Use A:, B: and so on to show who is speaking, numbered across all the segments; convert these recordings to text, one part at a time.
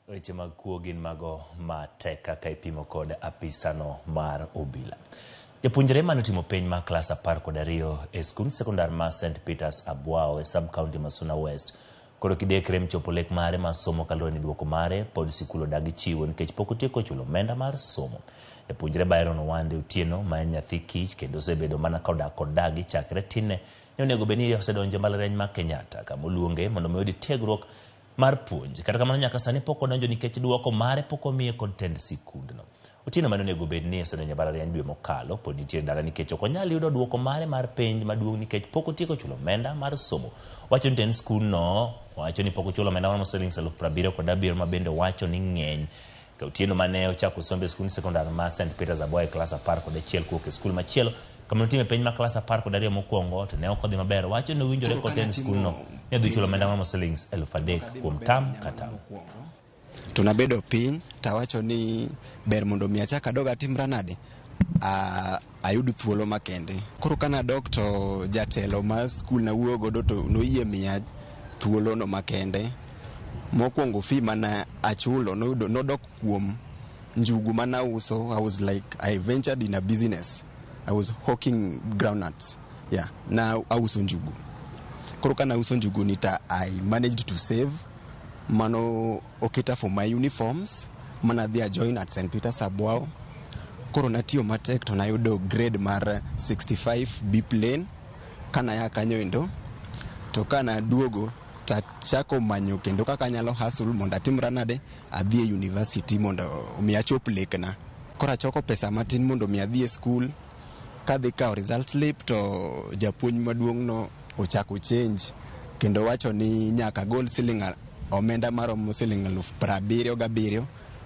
A: Weche mag kuo gin mago matek kaka ipimo kod apisano mar obila. Japuonjre manotimo penj mar klas 12 e skund sekondar ma St. Peters Abwao e sub-county ma Suna West koro kidekre mchopo lek mare mar somo kaluwore ni duoko mare pod sikul odagi chiwo nikech pok otieko chulo omenda mar somo. Japuonjre Byron Owande Otieno ma en nyathi kich kendo osebedo mana kodak kodagi chakre tinne ne onego bed ni osedonjo mbalariany ma Kenyatta kama oluonge mondo oyud tiegruok mar puonj. Kata kamano nyaka sani pok odonjo nikech duoko mare pok omiye kod tend sikundno. Otieno mane onego bed ni osedonjo mbalariany dwe mokalo pod nitie dala nikech ok onyal yudo duoko mare mar penj maduong' nikech pok otieko chulo omenda mar somo. Wacho ni tend skundno wacho ni pok ochulo omenda mar shillings 77,000 ma bende wacho ni ng'eny. Otieno mane ochako sombe skund sekondar ma St. Peters Abwao e klas 11 kuok e skul machielo kama notime penj mar klas 12 mokwongo to ne ok odhi maber. Wacho ni owinjore kotend skundno ne dhi chulo omenda mar shillings 3,000 kuom tam ka tam.
B: Tunabedo piny tawacho ni ber mondo mi achaka dog atimra nade ayud thuolo makende. Koro kana dok to jatelo ma skul na wuoyo godo to noyie miya thuolo no makende. Mokwongo fee mana achulo nodok kuom njugu mana uso. I was like, I ventured in a business. I was hawking groundnuts. Yeah, na auso njugu. Koro kana uso njugu nita I managed to save. Mano oketa for my uniforms. Mana dhia join at St. Peters Abwao. Koro natiyo matek to nayudo grade mar 65 B plane. Kana ya kanyo endo. To kana duogo tachako manyo kendo kaka nyalo hustle mondo atimra nade adhi e university mondo mi achop lekna. Koro achoko pesa matin mondo mi adhi e school. Kadhi kao result slip to japuonj maduong' no ochako change kendo wacho ni nyaka gol siling omenda maromo siling 77,000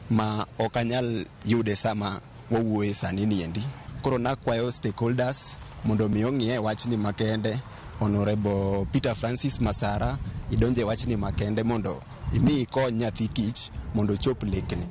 B: ma ok anyal yude sama wawuoye sani niendi. Koro nakwayo stakeholders mondo mi ong'iye wachni makende. Honorable Peter Francis Masara idonje wachni makende mondo imi kony nyathi kich mondo chop lekne.